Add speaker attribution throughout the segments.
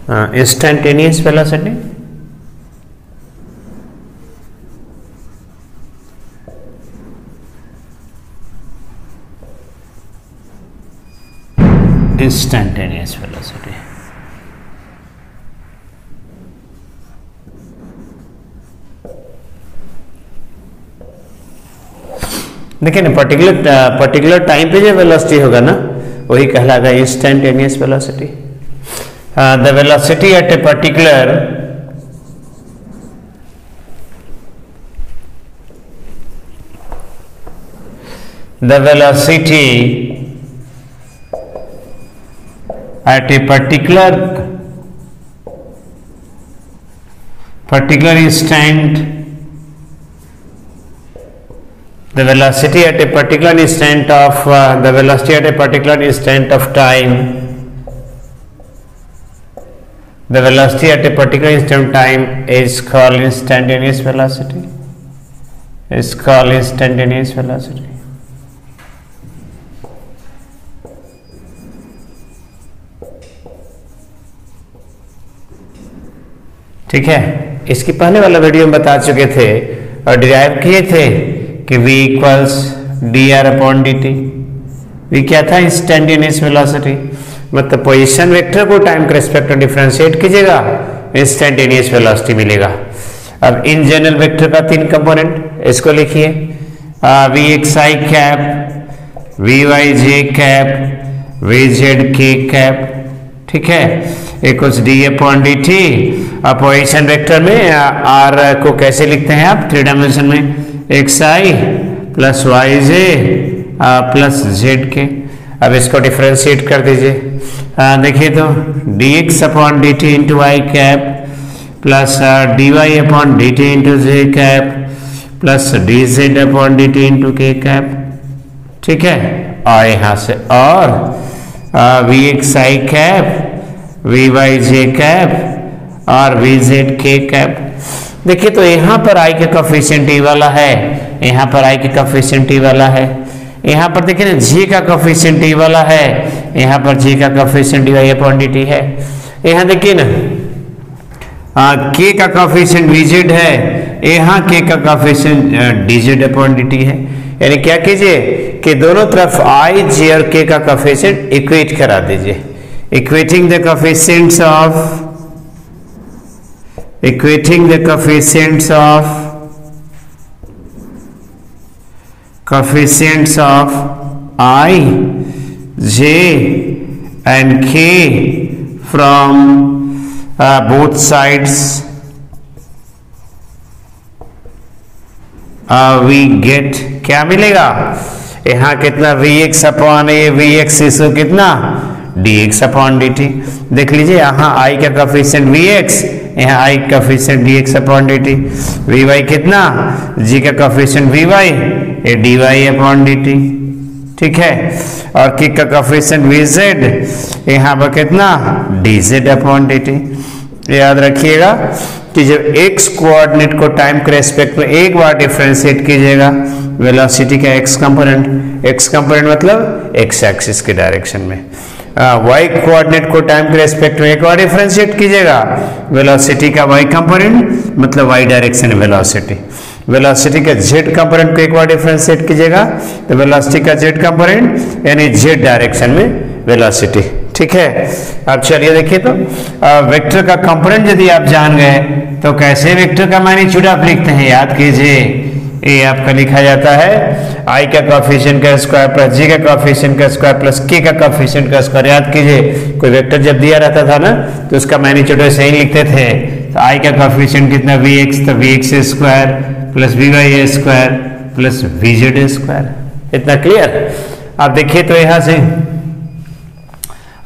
Speaker 1: Instantaneous velocity, instantaneous velocity. देखिए ना, particular time पे जो वेलोसिटी होगा ना वही कहलाएगा instantaneous velocity. The velocity at a particular the velocity at a particular instant, the velocity at a particular instant of the velocity at a particular instant of time, the velocity at a particular instant of time is called instantaneous velocity, is called instantaneous velocity। ठीक है, इसकी पहले वाला video में बता चुके थे और डिराइव किए थे कि v equals d r upon D t. V क्या था? इंस्टेंटेनियस वेलोसिटी, मतलब पोजीशन वेक्टर को टाइम के रिस्पेक्ट में डिफरेंशिएट कीजिएगा, इंस्टेंटेनियस वेलोसिटी मिलेगा। अब इन जनरल वेक्टर का 3 कंपोनेंट, इसको लिखिए, V x I cap, we Y J cap, V Z के कैप। ठीक है, equals D upon D T. अब पोजीशन वेक्टर में आर को कैसे लिखते हैं आप 3 डायमेंशन में? X I plus Y J plus Z K. अब इसको डिफरेंशिएट कर दीजिए, देखिए तो D X upon D T into Y cap plus D Y upon D T into J cap plus D Z upon D T into k cap. ठीक है, और यहाँ से और v x I cap, we Y J cap और v Z के cap. देखिए तो यहाँ पर आई के कोफिशिएंट ई वाला है, यहाँ पर आई के कोफिशिएंट ई वाला है, यहाँ पर देखिए ना जी का कोफिशिएंट ई वाला है, यहाँ पर जी का coefficient d Y upon D t है। यहाँ देखिए ना के का कोफिशिएंट वी जेड है, यहाँ के का coefficient D Z upon D t है। यानी क्या कीजिए कि दोनों तरफ आई जे और के का कोफिशिएंट इक्वेट करा दीजिए। Equating the coefficients of I, J and K from both sides, we get क्या मिलेगा? यहाँ कितना Vx अपॉन ए Vx इसको कितना dx अपॉन dt। देख लीजिए यहाँ i का कोफिशिएंट vx, यहाँ i का coefficient dx upon dt, vy कितना, g का कोफिशिएंट vy, ये dy अपॉन dt। ठीक है, और k का कोफिशिएंट vz, यहाँ पर कितना dz अपॉन dt। याद रखिएगा कि जब x कोऑर्डिनेट को टाइम के रेस्पेक्ट में एक बार डिफरेंशिएट कीजिएगा वेलोसिटी का x कंपोनेंट मतलब x एक्सिस के डायरेक्शन में, y कोऑर्डिनेट को टाइम के रेस्पेक्ट में एक बार डिफरेंशिएट कीजिएगा वेलोसिटी का y कंपोनेंट मतलब y डायरेक्शन वेलोसिटी। वेलोसिटी का z कंपोनेंट को एक बार डिफरेंशिएट कीजिएगा तो वेलोसिटी का z कंपोनेंट यानी z डायरेक्शन में वेलोसिटी। ठीक है, अब चलिए देखिए तो वेक्टर का कंपोनेंट यदि आप जान गए तो कैसे वेक्टर का मैग्नीट्यूड आप लिखते हैं? याद कीजिए, ये आपका लिखा जाता है आई का कोफिशिएंट का स्क्वायर प्लस जी का कोफिशिएंट का स्क्वायर प्लस के का कोफिशिएंट का स्क्वायर। याद कीजिए, कोई वेक्टर जब दिया रहता था ना तो उसका मैग्नीट्यूड ऐसे ही लिखते थे। तो आई का कोफिशिएंट कितना vx, तो vx square plus vy square plus vz square. इतना क्लियर? आप देखिए तो यहाँ से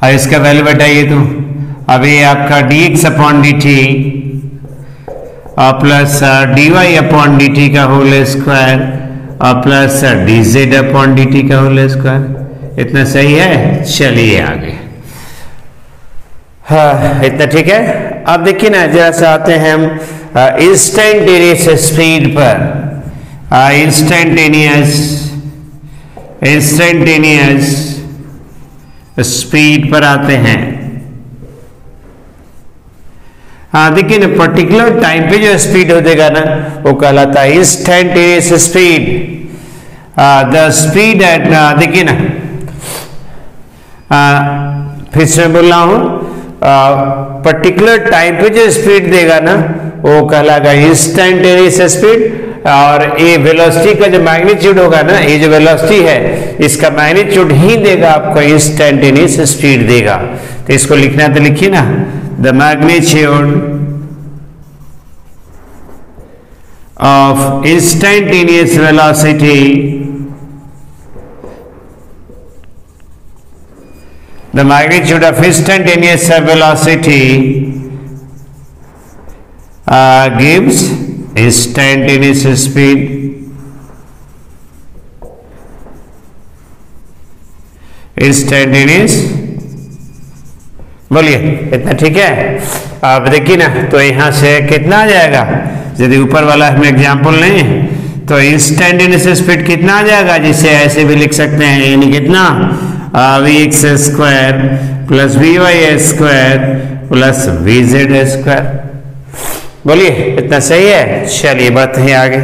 Speaker 1: अब इसका वैल्यू बताइए तो अब ये आपका dx upon dt plus dy upon dt का होल स्क्वायर और प्लस dz अपॉन dt का होल स्क्वायर। इतना सही है? चलिए आगे। हाँ, इतना ठीक है। अब देखिए ना, जरा से आते हैं हम इंस्टेंटेनियस स्पीड पर। इंस्टेंटेनियस स्पीड पर आते हैं। हाँ देखिए ना, पर्टिकुलर टाइम पे जो स्पीड हो देगा ना वो कहलाता है instantaneous speed. The speed at, देखिए ना, फिर से बोल रहा हूं, पर्टिकुलर टाइम पे जो स्पीड देगा ना वो कहलाएगा इंस्टेंटेनियस स्पीड। और ये वेलोसिटी का जो मैग्नीट्यूड होगा ना, ये जो वेलोसिटी है इसका मैग्नीट्यूड ही देगा आपको इंस्टेंटेनियस स्पीड देगा। तो इसको लिखना तो लिखिए ना, the magnitude of instantaneous velocity, the magnitude of instantaneous velocity gives instantaneous speed, instantaneous, बोलिए इतना ठीक है। अब देखिए ना, तो यहां से कितना आ जाएगा, यदि ऊपर वाला हम एग्जाम्पल लें तो इंस्टेंटेनियस स्पीड कितना आ जाएगा, जिसे ऐसे भी लिख सकते हैं, यानी कितना, vx square plus vy square plus vz square. बोलिए इतना सही है। चलिए बढ़ते हैं आगे,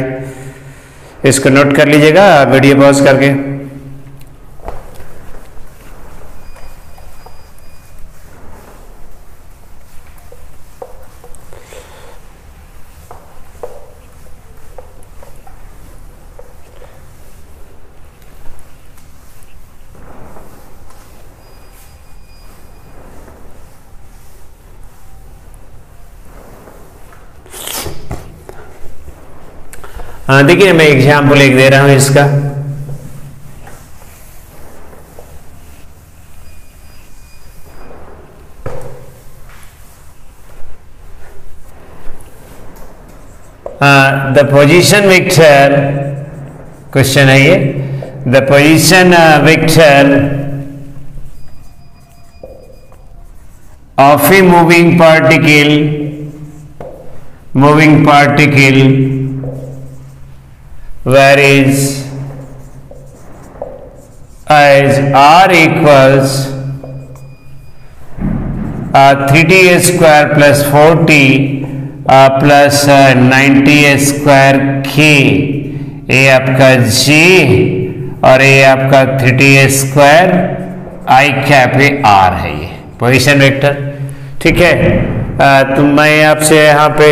Speaker 1: इसको नोट कर लीजिएगा वीडियो पॉज करके। हाँ देखिए, मैं एग्जाम्पल एक दे रहा हूं इसका। द पोजीशन वेक्टर, क्वेश्चन है ये, the position vector of a moving particle where is as r equals 3t square plus 4t plus 90 square k, ये आपका g और ये आपका 3t square i cap r है, ये पोजीशन वेक्टर। ठीक है, तो मैं आपसे यहाँ पे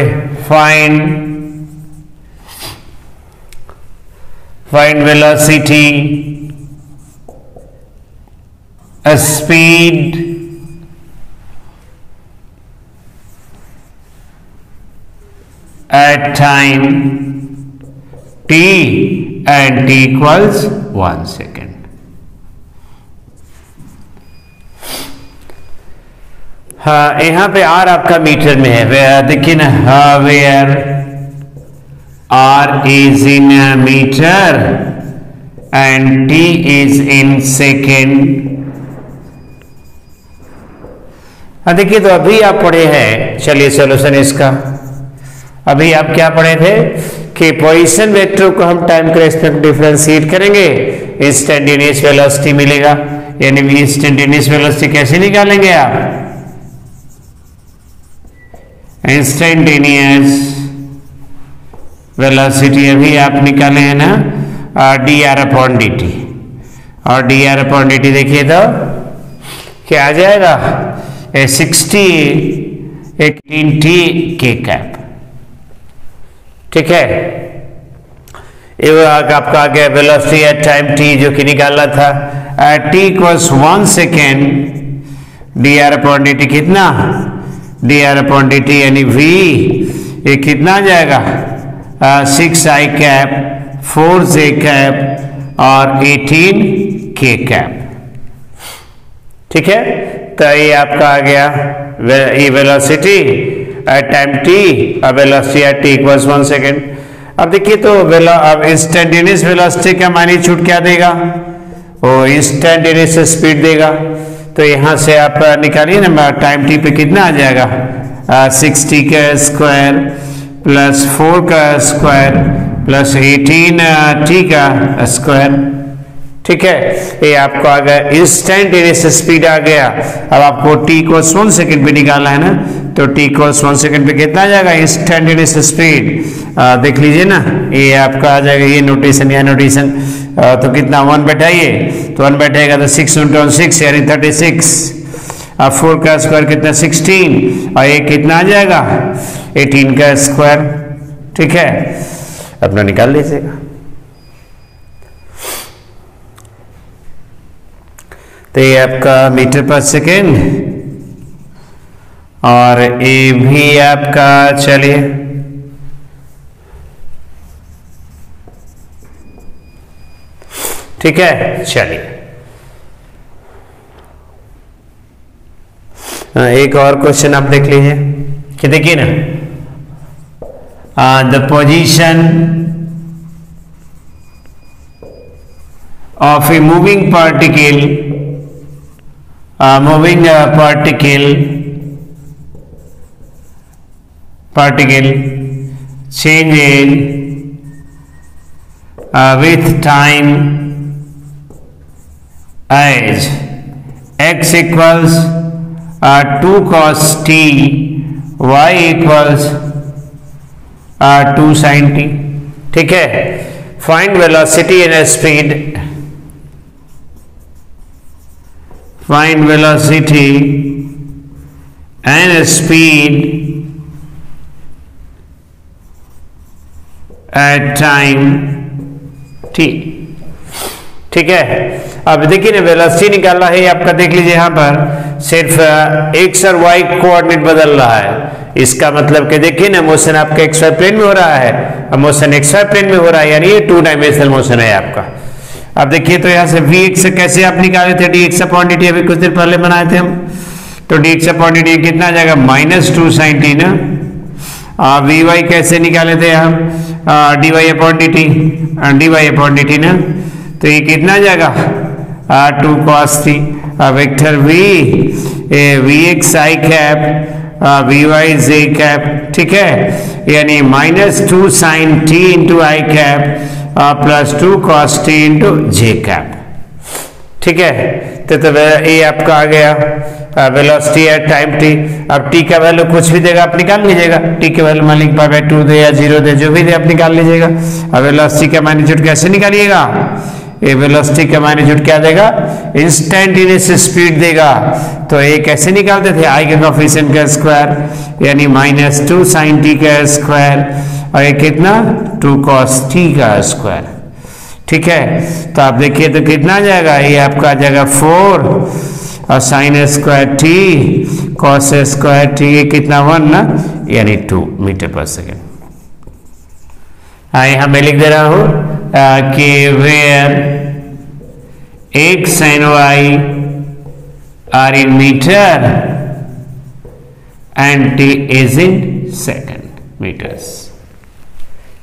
Speaker 1: find velocity, speed, at time t and t equals 1 second। हाँ, यहाँ पे r आपका मीटर में है, देखिए ना, where r is in meter and t is in second। देखिए, तो अभी आप पढ़े हैं, चलिए सोल्यूशन इसका। अभी आप क्या पढ़े थे कि पोजीशन वेक्टर को हम टाइम के रेस्पेक्ट डिफरेंशिएट करेंगे, इंस्टेंटेनियस वेलोसिटी मिलेगा। यानी इंस्टेंटेनियस वेलोसिटी कैसे निकालेंगे आप, इंस्टेंटेनियस वेलोसिटी अभी आप निकाले हैं ना, dr अपॉन dt, और dr अपॉन dt देखिए तो क्या आ जाएगा, 60 18t के कैप। ठीक है, ये आपका आ गया वेलोसिटी एट टाइम t जो कि निकालना था, t equals 1 second, dr upon dt कितना, dr अपॉन dt यानी v, ये कितना आ जाएगा, 6i कैप 4j कैप और 18k कैप। ठीक है, तो ये आपका आ गया ये वेलोसिटी एट टाइम t और velocity at t equals 1 second. अब देखिए, तो अब इंस्टेंटेनियस वेलोसिटी का मैग्नीट्यूड क्या देगा, वो इंस्टेंटेनियस स्पीड देगा। तो यहां से आप निकालिए ना, टाइम t पे कितना आ जाएगा, 60 का स्क्वायर प्लस 4 का स्क्वायर प्लस 18t का स्क्वायर। ठीक है, ये आपको आ गया इंस्टेंटेनियस स्पीड आ गया। अब आपको t इक्वल्स 1 सेकंड पे निकालना है ना, तो t इक्वल्स 1 सेकंड पे कितना आ जाएगा इंस्टेंटेनियस स्पीड, देख लीजिए ना, ये आपका आ जाएगा, ये नोटेशन या नोटेशन, तो कितना 1 बैठाइए, तो 1 बैठेगा तो 6 × 6 यानी 36, अब 4 का स्क्वायर कितना 16, और ये कितना आ जाएगा 18 का स्क्वायर। ठीक है, अपना निकाल लीजिएगा। तो ये आपका मीटर पर सेकेंड, और ये भी आपका, चलिए ठीक है, चलिए एक और क्वेश्चन आप देख लीजिए कि देखिए ना, the position of a moving particle, particle changes with time as x equals 2 cos t, y equals 2 sin t। ठीक है, find velocity and speed, find velocity and speed at time t। ठीक है, अब देखिए ना वेलोसिटी निकालना है आपका, देख लीजिए यहां पर सिर्फ एक्स और वाई कोऑर्डिनेट बदल रहा है, इसका मतलब कि देखिए ना मोशन आपका एक्स वाई प्लेन में हो रहा है, अब मोशन एक्स वाई प्लेन में हो रहा है, यानी ये 2 डायमेंशनल मोशन है आपका। अब देखिए तो यहां से Vx से कैसे आप निकाले थे dx/dt, अभी कुछ देर पहले बनाए थे हम, तो dx/dt कितना आ जाएगा -2 sin t ना। Vy कैसे निकाले थे हम dy/dt ना, तो ये कितना आ जाएगा 2 cos t, vector Vx i cap Vy j cap. ठीक है, यानी -2 sin t into I cap plus 2 cos t into J cap. ठीक है, तो ये आपका आ गया वेलोसिटी एट टाइम t। अब t का वैल्यू कुछ भी देगा आप निकाल लीजिएगा, t के वैल्यू मान लीजिए π/2 दे या 0 दे, जो भी दे आप निकाल लीजिएगा। अब वेलोसिटी का मैग्नीट्यूड कैसे निकालिएगा, ये वेलोसिटी का मैग्नीट्यूड क्या देगा इंस्टेंटेनियस स्पीड देगा, तो ये कैसे निकालते थे i के कोएफिशिएंट का स्क्वायर यानी -2 sin t का स्क्वायर, और ये कितना 2 cos t का स्क्वायर। ठीक है, तो आप देखिए तो कितना आ जाएगा, ये आपका आ जाएगा 4 और sin square t cos square t, ये कितना 1 ना, यानी 2 मीटर पर सेकेंड। यहाँ मैं लिख दे रहा हूं कि where x and y are in meter and t is in second meters।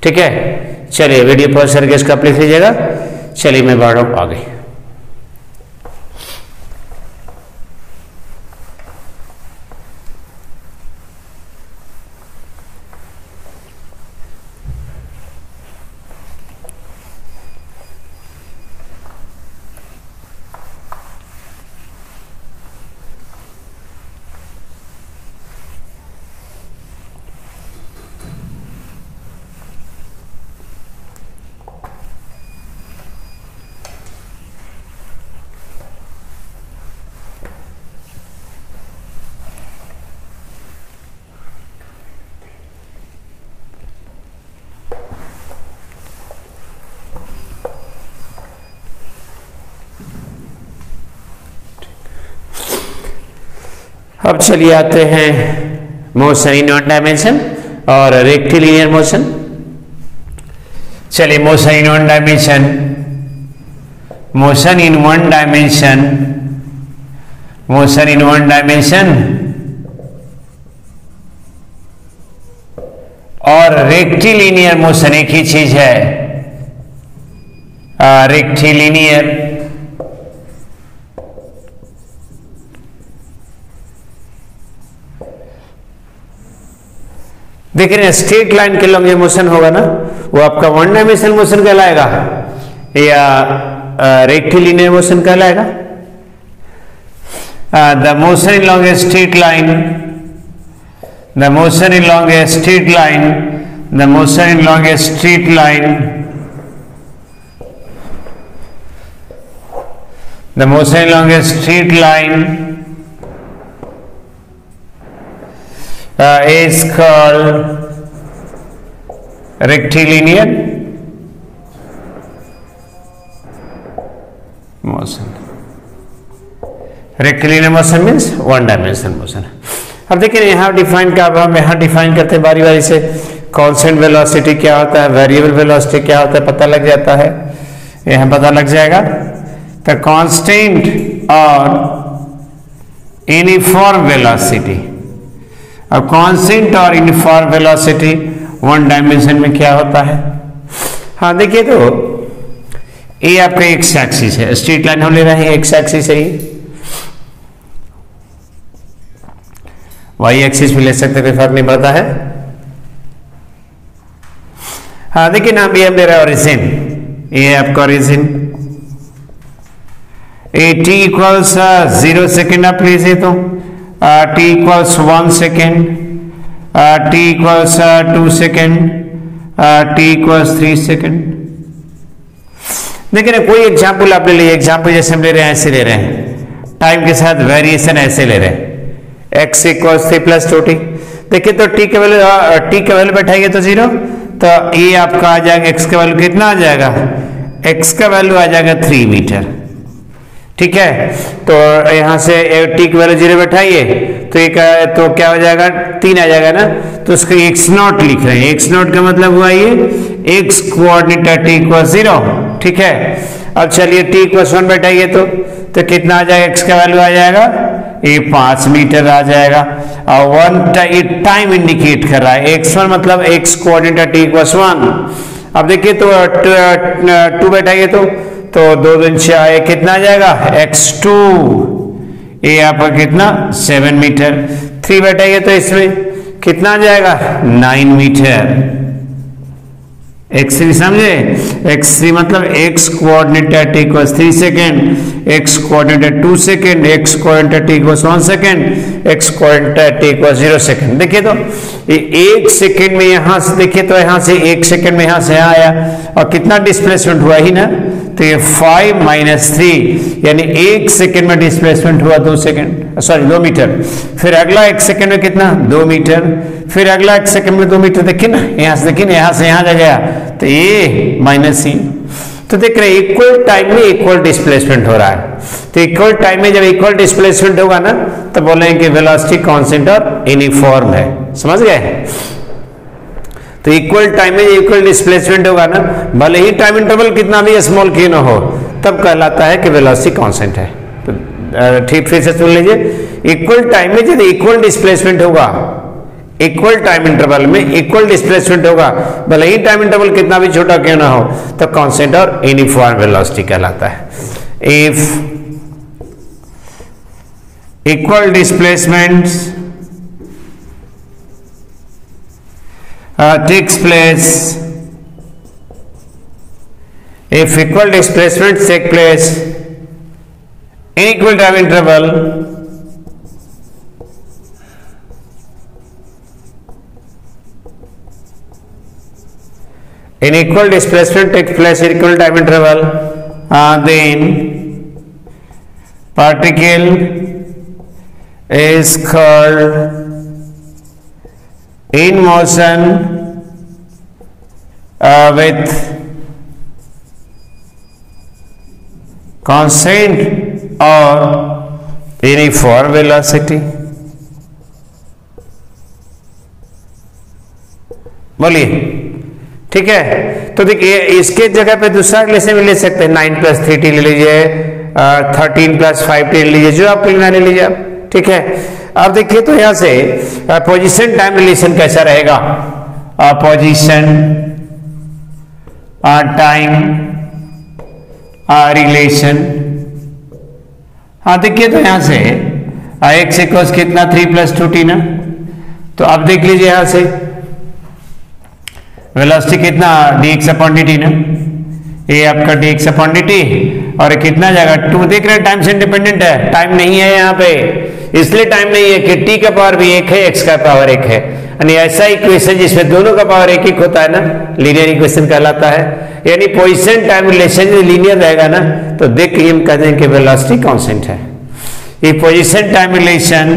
Speaker 1: ठीक है, चलिए वीडियो पॉज करके इसका आप लिख लीजिएगा। चलिए मैं बढ़ रहा हूं आगे। अब चलिए आते हैं मोशन इन वन डायमेंशन और रेक्टिलिनियर मोशन। चलिए motion in one dimension, motion in one dimension, motion in one dimension और रेक्टिलिनियर मोशन एक ही चीज है। रेक्टिलिनियर देख रहे हैं स्ट्रेट लाइन के लॉन्ग मोशन होगा ना, वो आपका वन डायमेंशनल मोशन कहलाएगा, या रेक्टिलिनियर मोशन कहलाएगा। The motion along a straight line, the motion along a straight line, the motion along a straight line, the motion along a straight line is called rectilinear motion. Rectilinear motion means one dimensional motion. अब देखिए यहाँ define का, अब हम यहाँ define करते हैं बारी बारी से। कांस्टेंट वेलोसिटी क्या होता है, वेरिएबल वेलोसिटी क्या होता है, पता लग जाता है, यहाँ पता लग जाएगा। तो कांस्टेंट और यूनिफॉर्म वेलोसिटी, अब कांस्टेंट और यूनिफॉर्म वेलोसिटी वन डायमेंशन में क्या होता है। हाँ देखिए, तो ये आपका एक्स एक्सिस है, स्ट्रेट लाइन हम ले रहे हैं, एक्स एक्सिस है ये। वाई एक्सिस भी ले सकते, कोई फर्क नहीं पड़ता है। हाँ देखिए ना, ये मेरा ओरिजिन, ये आपका origin. A T equals 0 second आप लीजिए, तो T equals 1 second, T equals 2 second, T equals 3 second. देखिए ना, कोई एग्जाम्पल आप ले लीजिए, एग्जाम्पल जैसे हम ले रहे हैं ऐसे ले रहे हैं, टाइम के साथ वेरिएशन ऐसे ले रहे हैं। x equals 3 + 2t। देखिए तो t के वैल्यू बैठाइए तो 0, तो ये आपका आ जाएगा, x का वैल्यू कितना आ जाएगा, x का वैल्यू आ जाएगा 3 मीटर। ठीक है, तो यहाँ से t की वैल्यू 0 बैठाइए तो एक तो क्या हो जाएगा, 3 आ जाएगा ना। तो उसको x0 लिख रहे हैं, x0 का मतलब हुआ ये x कोऑर्डिनेट है t इक्वल 0। ठीक है, अब चलिए t इक्वल 1 बैठाइए तो कितना आ जाएगा, x का वैल्यू आ जाएगा ये 5 मीटर आ जाएगा। और 1 टाइम इंडिकेट कर रहा है, x1 मतलब x कोऑर्डिनेट t इक्वल 1। अब देखिए तो 2 बैठाइए तो 2 दूनी 6 कितना आ जाएगा, x2, ये आपका कितना 7 मीटर। 3 बैठाइए तो इसमें कितना आ जाएगा, 9 मीटर। x3 समझे, x3 मतलब x coordinate t equal 3 second, x coordinate 2 second, x coordinate t equal 1 second, x coordinate t equal 0 second. देखिए तो ये 1 सेकेंड में यहाँ से, देखिए तो यहाँ से 1 सेकेंड में यहाँ से यहाँ आया और कितना डिस्प्लेसमेंट हुआ ही ना, तो ये 5 - 3 यानी 1 सेकेंड में डिस्प्लेसमेंट हुआ 2 मीटर। फिर अगला 1 सेकेंड में कितना, 2 मीटर। फिर अगला 1 सेकेंड में 2 मीटर। देखिए ना, यहाँ से देखिए ना, यहाँ से यहाँ जा गया तो ये -c। तो देख रहे इक्वल टाइम में इक्वल डिस्प्लेसमेंट हो रहा है। तो इक्वल टाइम में जब इक्वल डिस्प्लेसमेंट होगा ना, तो बोलेंगे कि वेलोसिटी कांस्टेंट और यूनिफॉर्म है। समझ गए? तो इक्वल टाइम में इक्वल डिस्प्लेसमेंट होगा ना, भले ही टाइम इंटरवल कितना भी स्मॉल क्यों ना हो, तब कहलाता है कि वेलोसिटी कांस्टेंट है। तो ठीक, फिर से सुन लीजिए, इक्वल टाइम में जब इक्वल डिस्प्लेसमेंट होगा, इक्वल टाइम इंटरवल में इक्वल डिस्प्लेसमेंट होगा, भले ही टाइम इंटरवल कितना भी छोटा क्यों ना हो, तो कांस्टेंट और यूनिफॉर्म वेलोसिटी कहलाता है। If equal displacements takes place, if equal displacements take place in equal time interval, in equal displacement takes place in equal time interval, then particle is called in motion with constant or uniform velocity। बोलिए, ठीक है। तो देखिए इसके जगह पे दूसरा relation भी ले सकते हैं, 9 + 3t ले लीजिए, 13 + 5t ले लीजिए, जो आपको लेना ले लीजिए आप। ठीक है, अब देखिए तो यहां से पोजीशन टाइम रिलेशन कैसा रहेगा, पोजीशन टाइम रिलेशन। हाँ देखिए तो यहां से x इक्वल्स कितना 3 + 2t ना, तो अब देख लीजिए यहां से वेलोसिटी कितना dx/dt ना, ये आपका dx/dt और कितना जाएगा 2। देख रहे हैं टाइम से इंडिपेंडेंट है, टाइम नहीं है यहाँ पे, इसलिए टाइम नहीं है कि t का पावर भी 1 है, x का पावर 1 है। यानी ऐसा इक्वेशन जिसमें दोनों का पावर 1 होता है ना, लीनियर इक्वेशन कहलाता है। यानी पोजीशन टाइम रिलेशन जो लीनियर रहेगा ना, तो देख के हम कहते हैं कि वेलोसिटी कांस्टेंट है। ये पोजीशन टाइम रिलेशन,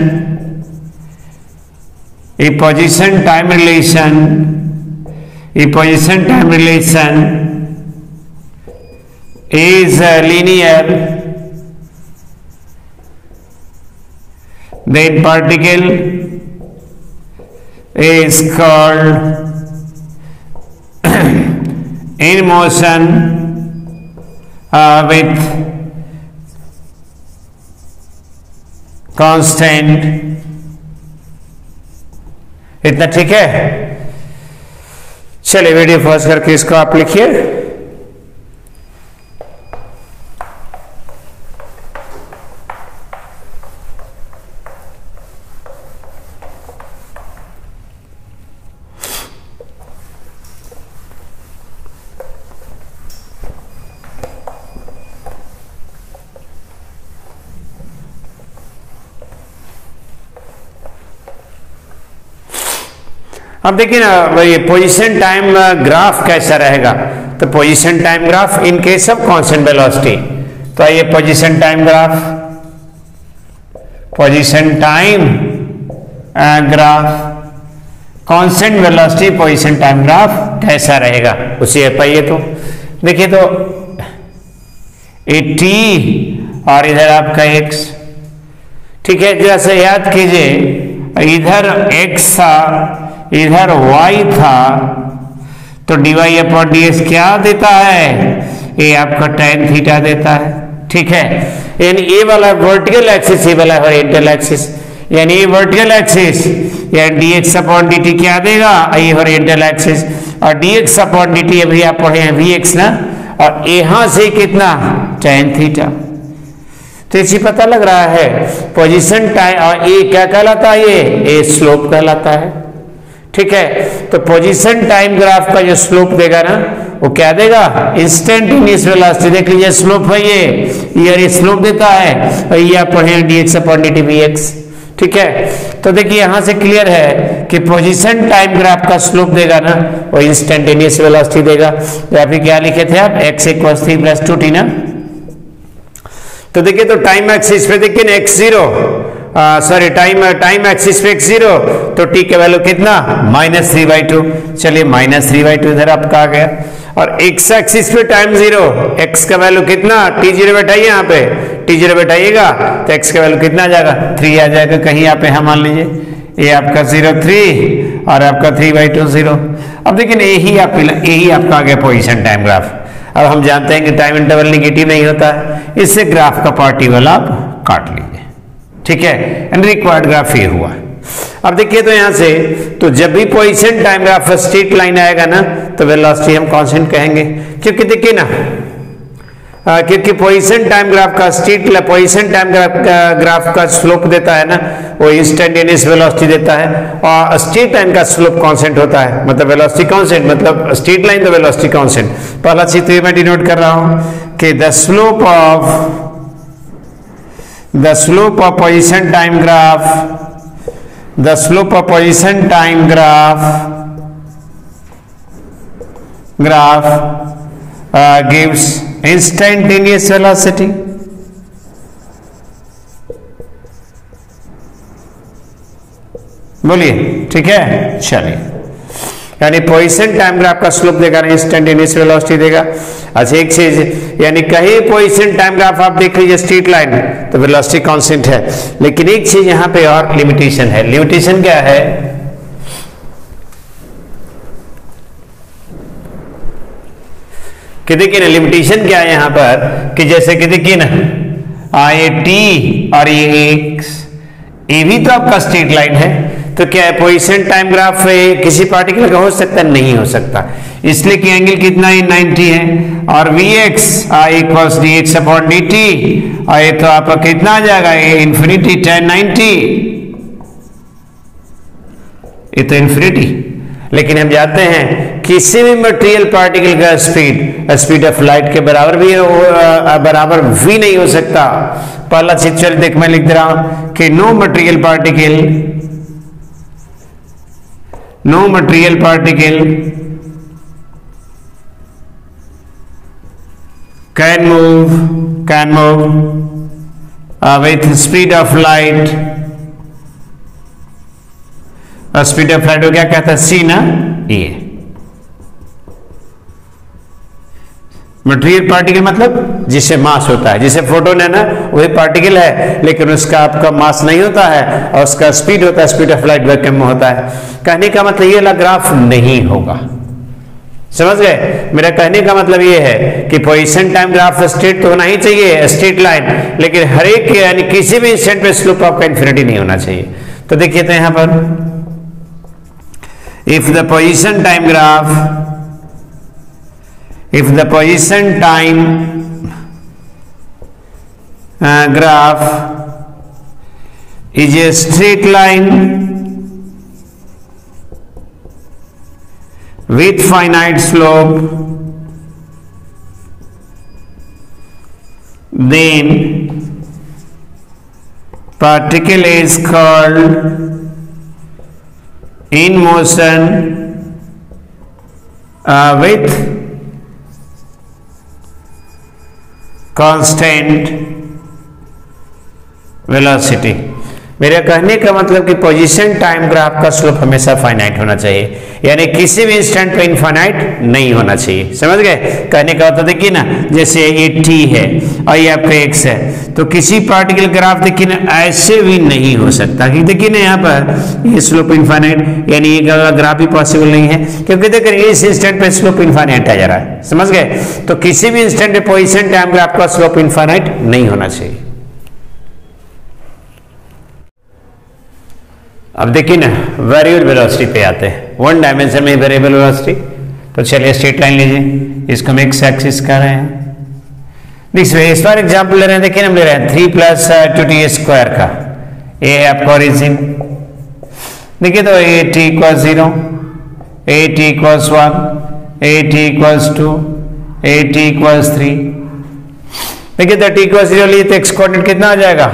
Speaker 1: ये पोजीशन टाइम रिलेशन, ये position time relation is linear, then particle is called in motion with constant। इतना ठीक है? चलिए वीडियो पॉज करके इसको आप लिखिए। अब देखिए ना, ये पोजीशन टाइम ग्राफ कैसा रहेगा। तो position time graph in case of constant velocity, तो ये position time graph, position time graph constant velocity position time graph कैसा रहेगा उसी पाइए। तो देखिए, तो ये t और इधर आपका x, ठीक है। जैसे याद कीजिए, इधर x था, इधर y था, तो dy अपॉन dx क्या देता है? ये आपका tan थीटा देता है, ठीक है। यानी ये वाला वर्टिकल एक्सिस, ये वाला हॉरिजॉन्टल एक्सिस, यानी ये वर्टिकल एक्सिस यानी dx अपॉन dt क्या देगा? ये हॉरिजॉन्टल एक्सिस, और dx अपॉन dt अभी आप पढ़े हैं vx ना, और यहां से कितना? tan theta. तो इसी पता लग रहा है पोजीशन टाइम, और ये क्या कहलाता है? ये स्लोप कहलाता है, ठीक है। तो पोजीशन टाइम ग्राफ का जो स्लोप देगा ना, वो क्या देगा? Instantaneous velocity. देख लीजिए स्लोप है ये स्लोप देता है, और ये आप पढ़े dx अपॉन dt vx, ठीक है। तो देखिए यहां से क्लियर है कि पोजीशन टाइम ग्राफ का स्लोप देगा ना, वो इंस्टेंटेनियस वेलोसिटी देगा। या फिर क्या लिखे थे आप? x इक्वल्स 3 + 2t ना। तो देखिए, तो टाइम एक्सिस पे देखिए ना x0, सॉरी टाइम एक्सिस पे x0, तो t का वैल्यू कितना? -3/2। चलिए -3/2 इधर आपका आ गया। और x एक्सिस पे टाइम 0, x का वैल्यू कितना? t0 बैठाइए, यहाँ पे t0 बैठाइएगा तो x का वैल्यू कितना आ जाएगा? 3 आ जाएगा। कहीं यहाँ पे हम मान लीजिए ये आपका 0 3 और आपका 3/2 0। अब देखिए यही आपका आ गया पोजीशन टाइम ग्राफ। अब हम जानते हैं कि टाइम इंटरवल निगेटिव नहीं होता है, इससे ग्राफ का पार्टिकल आप काट लीजिए, ठीक है। एंड रिक्वायर्ड ग्राफ ये हुआ। अब देखिए, तो यहां से तो जब भी position time graph straight line आएगा ना, तो वेलोसिटी हम कांस्टेंट कहेंगे, क्योंकि देखिए ना, क्योंकि पोजीशन टाइम ग्राफ का पोजीशन टाइम ग्राफ का स्लोप देता है ना, वो इंस्टेंटेनियस वेलोसिटी देता है, और स्ट्रेट लाइन का स्लोप कांस्टेंट होता है, मतलब वेलोसिटी कांस्टेंट, मतलब स्ट्रेट लाइन तो वेलोसिटी कांस्टेंट। पहला चीज तो मैं डिनोट कर रहा हूं कि the slope of position time graph gives instantaneous velocity। बोलिए, ठीक है। चलिए, यानी पोजीशन टाइम ग्राफ का स्लोप देगा, इंस्टेंटेनियस वेलोसिटी देगा। अच्छा, एक चीज, यानी कहीं पोजीशन टाइम ग्राफ आप देख लीजिए स्ट्रेट लाइन, तो वेलोसिटी कांस्टेंट है। लेकिन एक चीज यहां पे और लिमिटेशन है। लिमिटेशन क्या है? कि देखिए ना, लिमिटेशन क्या है यहां पर, कि जैसे कि देखिए ना, ये t और ये x, ये भी तो आपका स्ट्रेट लाइन है, तो क्या है पोजीशन टाइम ग्राफ किसी पार्टिकल का हो सकता है? नहीं हो सकता, इसलिए कि एंगल कितना है? 90 है। और vx equals dx upon dt, और ये तो आपका कितना आ जाएगा? ये इन्फिनिटी tan 90, ये तो इन्फिनिटी। लेकिन हम जानते हैं किसी भी मटेरियल पार्टिकल का स्पीड ऑफ लाइट के बराबर भी नहीं हो सकता। पहला चीज चल देख, मैं लिख दे रहा हूं कि no material particle can move with speed of light। Speed of light को क्या कहता है? c ना, ये मटेरियल पार्टिकल मतलब जिसे मास होता है, जिसे फोटोन है ना वही पार्टिकल है, लेकिन उसका आपका मास नहीं होता है और उसका स्पीड होता है, स्पीड ऑफ लाइट वैक्यूम में होता है। कहने का मतलब ये वाला ग्राफ नहीं होगा, समझ गए? मेरा कहने का मतलब ये है कि पोजीशन टाइम ग्राफ स्ट्रेट तो होना ही चाहिए, स्ट्रेट लाइन, लेकिन हर एक यानी किसी भी इंस्टेंट पे स्लोप आपका इन्फिनिटी नहीं होना चाहिए। तो देखिए तो यहां पर if the position time graph is a straight line with finite slope, then particle is called in motion with constant velocity। मेरे कहने का मतलब कि पोजीशन टाइम ग्राफ का स्लोप हमेशा फाइनाइट होना चाहिए, यानी किसी भी इंस्टेंट पे इनफाइनाइट नहीं होना चाहिए, समझ गए? कहने का मतलब देखिए ना, जैसे ये t है और ये आपका x है, तो किसी पार्टिकल ग्राफ देखिए ना ऐसे भी नहीं हो सकता, कि देखिए ना यहाँ पर ये स्लोप इनफाइनाइट, यानी ये ग्राफ भी पॉसिबल नहीं है, क्योंकि देखिए इस इंस्टेंट पे स्लोप इनफाइनाइट आ जा रहा है, समझ गए? तो किसी भी इंस्टेंट पे पोजीशन टाइम ग्राफ का स्लोप इनफाइनाइट नहीं होना चाहिए। अब देखिए ना वेरिएबल वेलोसिटी पे आते हैं, वन डायमेंशन में वेरिएबल वेलोसिटी। तो चलिए स्ट्रेट लाइन लीजिए, इसको हम एक्स एक्सिस कर रहे हैं। देखिए इस बार एग्जाम्पल ले रहे हैं, देखिए हम ले रहे हैं 3 + 2t² का, ये है आपका ओरिजिन। देखिए तो ए t = 0, ए t = 1, ए t = 2, ए t = 3। देखिए तो t = 0 लिए तो एक्स कोऑर्डिनेट कितना आ जाएगा?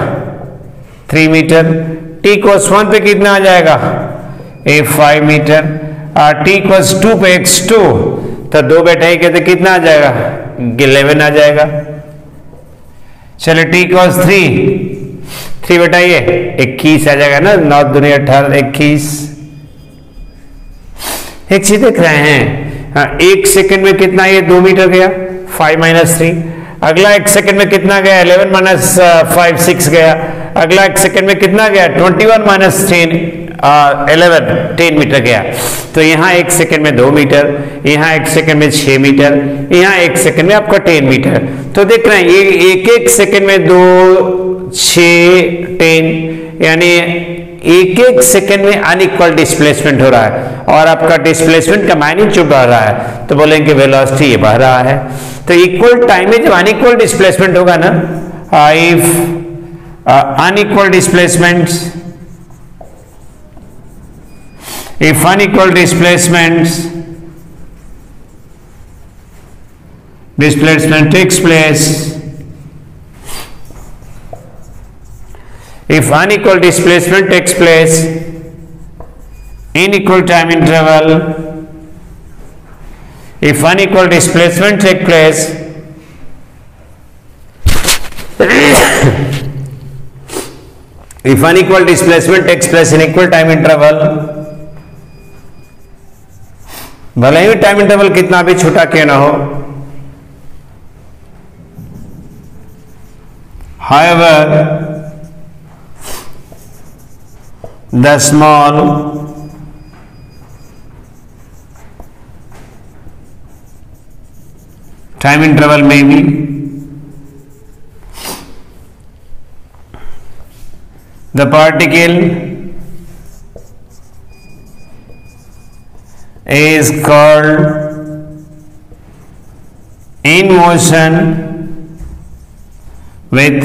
Speaker 1: 3 मीटर। t = 1 पे कितना आ जाएगा? 5 मीटर। t = 2 पे x2, तो 2 बैठे ही कहते कितना आ जाएगा? 11 आ जाएगा। चलो t = 3 बैठाइए 21 आ जाएगा ना, 9 दूनी 18, 21। एक चीज देख रहे हैं, हाँ, 1 सेकंड में कितना? ये 2 मीटर गया, 5 - 3। अगला 1 सेकंड में कितना गया? 11 - 5 6 गया। अगला 1 सेकंड में कितना गया? 21 - 11 10 मीटर गया। तो यहाँ 1 सेकंड में 2 मीटर, यहाँ 1 सेकंड में 6 मीटर, यहाँ 1 सेकंड में आपका 10 मीटर। तो देख रहे हैं ये 1 सेकंड में 2 6 10, यानी 1 सेकंड में अनइक्वल डिस्प्लेसमेंट हो रहा है और आपका डिस्प्लेसमेंट का मैग्नीट्यूड बढ़ रहा है, तो बोलेंगे वेलोसिटी ये बढ़ रहा है। तो इक्वल टाइम में जब अनइक्वल डिस्प्लेसमेंट होगा ना, if unequal displacements takes place, if unequal displacement takes place in equal time interval, if unequal displacement take place if unequal displacement takes place in equal time interval, भले ही time interval कितना भी छोटा क्यों ना हो, however the small time interval may be the particle is called in motion with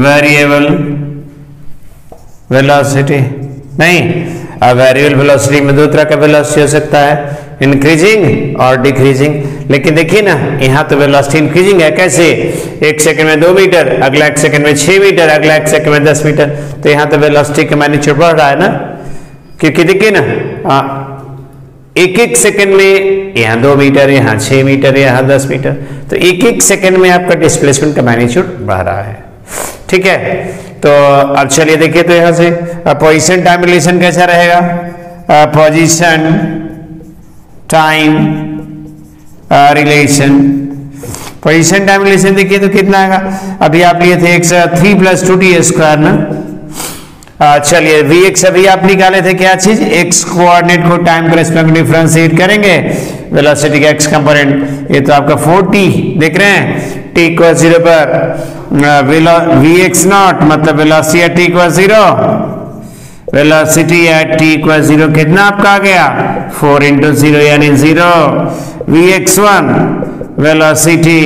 Speaker 1: variable velocity। नहीं, अब variable velocity में दो तरह का वेलोसिटी हो सकता है, इंक्रीजिंग और डिक्रीजिंग। लेकिन देखिए ना, यहाँ तो वेलोसिटी इंक्रीजिंग है। कैसे? 1 सेकंड में 2 मीटर, अगला 1 सेकंड में 6 मीटर, अगला 1 सेकंड में 10 मीटर। तो यहाँ तो वेलोसिटी का मैग्नीट्यूड बढ़ रहा है ना, क्योंकि देखिए ना, 1-1 सेकंड में यहाँ 2 मीटर, यहाँ 6 मीटर, यहाँ 10 मीटर। तो 1-1 सेकंड में आपका डिस्प्लेसमेंट का मैग्नीट्यूड बढ़ रहा है। ठीक है, तो अब चलिए देखिए, तो यहाँ से पोजीशन टाइम रिलेशन कैसा रहेगा? Position time relation, position time relation देखिए तो कितना आएगा? अभी आप लिए थे 3 + 2t² ना। चलिए Vx अभी आप निकाले थे क्या चीज? x कोऑर्डिनेट को टाइम के रेस्पेक्ट में डिफरेंशिएट करेंगे, वेलोसिटी का x कंपोनेंट। ये तो आपका 4t देख रहे हैं, t = 0 पर Vx0 मतलब velocity at t = 0, velocity at t = 0 कितना आपका आ गया? 4 × 0 यानी 0। Vx1 velocity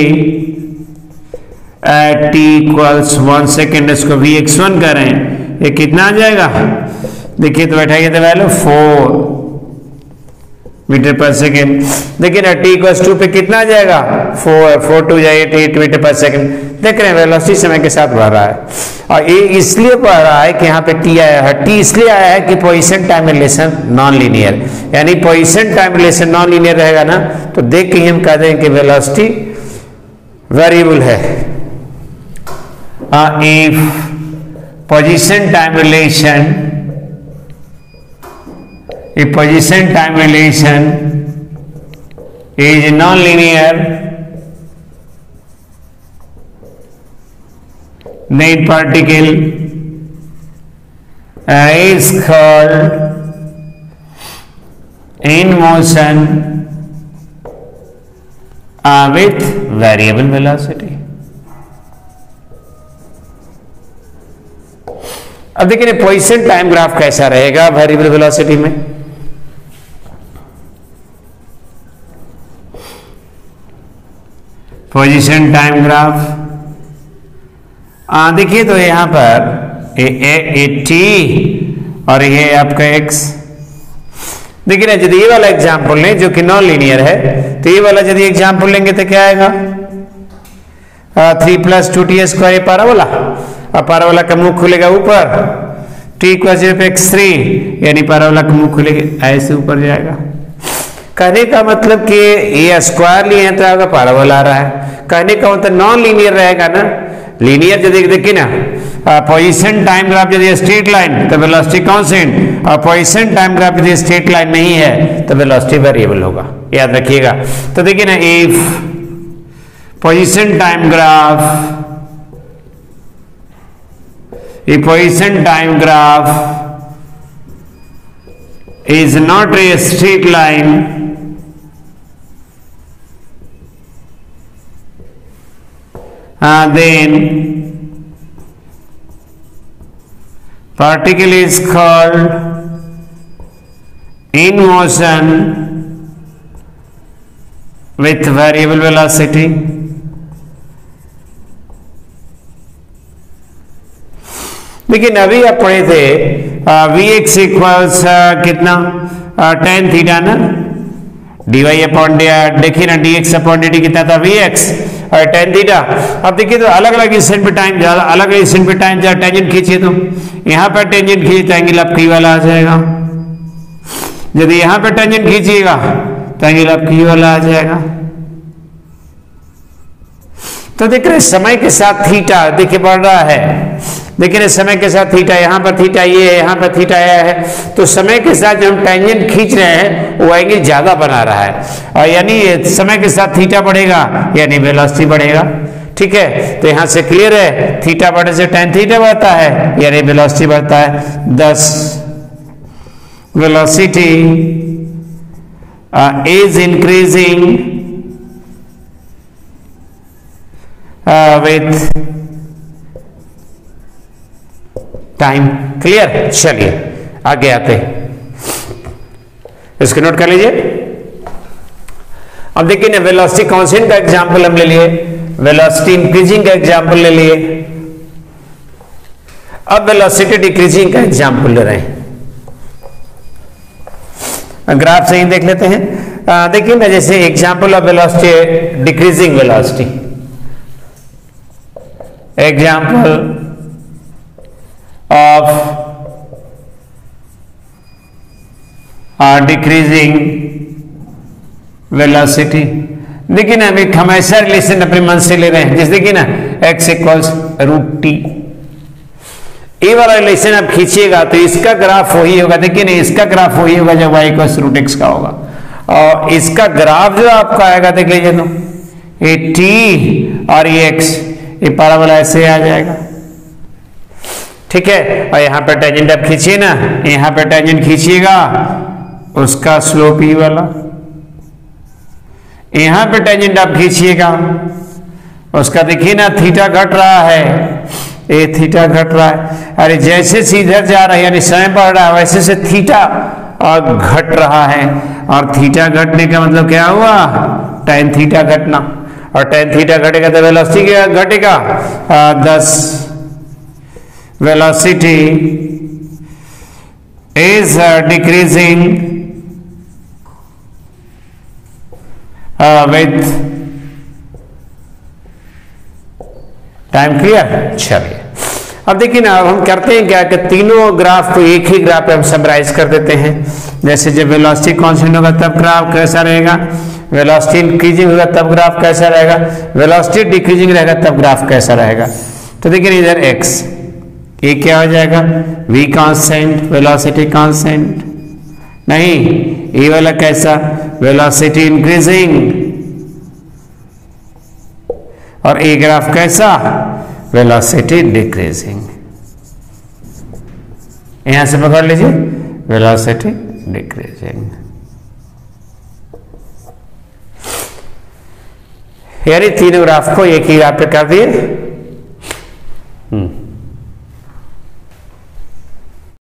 Speaker 1: at t = 1 second, इसको Vx1 करें, ये कितना आ जाएगा? देखिए तो बैठाइए तो वैल्यू 4 मीटर पर सेकेंड। देखिए ना, t = 2 पे कितना आ जाएगा? 4 2 जाइए 8 मीटर पर सेकेंड। देख रहे हैं वेलोसिटी समय के साथ बढ़ रहा है, और ये इसलिए बढ़ रहा है कि यहाँ पे t आया है। t इसलिए आया है कि position time relation non linear, यानी position time relation non linear रहेगा ना, तो देख के हम कह दें कि वेलोसिटी वेरिएबल है। If position time relation, if position time relation is non-linear, then particle is called in motion with variable velocity। अब देखिए पोजीशन टाइम ग्राफ कैसा रहेगा वेरिएबल वेलोसिटी में। पोजीशन टाइम ग्राफ देखिए तो यहां पर ए टी और ये आपका एक्स। देखिए ना, यदि ये वाला एग्जाम्पल लें जो कि नॉन लीनियर है, तो ये वाला यदि एग्जाम्पल लेंगे तो क्या आएगा? 3 + 2t² पैराबोला, और पैराबोला का मुंह खुलेगा ऊपर, t = 0 पे x3, यानी पैराबोला का मुंह खुलेगा ऐसे ऊपर जाएगा। कहने का मतलब कि ये स्क्वायर लिए हैं तो आपका पैराबोला आ रहा है। कहने का मतलब नॉन लीनियर रहेगा ना। लीनियर यदि देखिए ना, पोजीशन टाइम ग्राफ यदि स्ट्रेट लाइन तो वेलोसिटी कांस्टेंट, और पोजीशन टाइम ग्राफ यदि स्ट्रेट लाइन नहीं है तो वेलोसिटी वेरिएबल होगा, याद रखिएगा। तो देखिए ना, if position time graph, a position time graph is not a straight line, then particle is called in motion with variable velocity। देखिए अभी आप पढ़े थे Vx = कितना? tan थीटा ना, dy/dr। देखिए ना, dx/dt कितना था? Vx और tan थीटा। अब देखिए तो अलग अलग इंस्टेंट पे टाइम, ज्यादा अलग अलग इंस्टेंट पे टाइम जब टेंजेंट खींचिए तो यहाँ पर टेंजेंट खींचे तो एंगल आपका वाला आ जाएगा। यदि यहाँ पे टेंजेंट खींचिएगा तो एंगल आपका वाला आ जाएगा। तो देख रहे समय के साथ थीटा देखिए बढ़ रहा है। देखिए समय के साथ थीटा, यहाँ पर थीटा ये है, यहाँ पर थीटा आया है, तो समय के साथ जो हम टेंजेंट खींच रहे हैं वो एंगल ज्यादा बना रहा है, और यानी समय के साथ थीटा बढ़ेगा यानी वेलोसिटी बढ़ेगा। ठीक है, तो यहाँ से क्लियर है, थीटा बढ़ने से tan थीटा बढ़ता है यानी वेलोसिटी बढ़ता है। 10 velocity is increasing with time. Clear? चलिए आगे आते हैं, इसको नोट कर लीजिए। अब देखिए ना, वेलोसिटी कांस्टेंट का एग्जांपल हम ले लिए, वेलोसिटी इंक्रीजिंग का एग्जांपल ले लिए, अब वेलोसिटी डिक्रीजिंग का एग्जांपल ले रहे हैं। ग्राफ से ही देख लेते हैं। देखिए ना, जैसे example of velocity, decreasing velocity, example of decreasing velocity. देखिए ना, अभी हम ऐसा रिलेशन अपने मन से ले रहे हैं, जैसे देखिए ना x इक्वल्स √t, ये वाला रिलेशन आप खींचिएगा तो इसका ग्राफ वही होगा। देखिए ना, इसका ग्राफ वही होगा जब y इक्वल्स √x का होगा, और इसका ग्राफ जो आपका आएगा देख लीजिए तो ये t और ये x, ये पैराबोला ऐसे आ जाएगा, ठीक है। और यहाँ पे टेंजेंट आप खींचिए ना, यहाँ पे टेंजेंट खींचिएगा, उसका स्लोप ई वाला, यहां पे टेंजेंट आप खींचिएगा, उसका देखिए ना थीटा घट रहा है, ये थीटा घट रहा है। अरे जैसे सीधे जा रहा है यानी समय बढ़ रहा है, वैसे से थीटा और घट रहा है, और थीटा घटने का मतलब क्या हुआ, tan थीटा घटना, और tan थीटा घटेगा तो वेलोसिटी क्या घटेगा, 10 velocity is decreasing with time. Clear. चलिए अब देखिए ना, अब हम करते हैं क्या कि तीनों ग्राफ को एक ही ग्राफ पे हम समराइज कर देते हैं। जैसे जब वेलोसिटी कांस्टेंट होगा तब ग्राफ कैसा रहेगा, वेलोसिटी इंक्रीजिंग होगा तब ग्राफ कैसा रहेगा, वेलोसिटी डिक्रीजिंग रहेगा तब ग्राफ कैसा रहेगा। तो देखिए इधर x, ये क्या हो जाएगा, v कांस्टेंट, वेलोसिटी कांस्टेंट, नहीं ये वाला कैसा, वेलोसिटी इंक्रीजिंग, और ये ग्राफ कैसा, वेलोसिटी डिक्रीजिंग। यहां से पकड़ लीजिए, वेलोसिटी डिक्रीजिंग, यानी तीनों ग्राफ को एक ही ग्राफ पे कर दिए।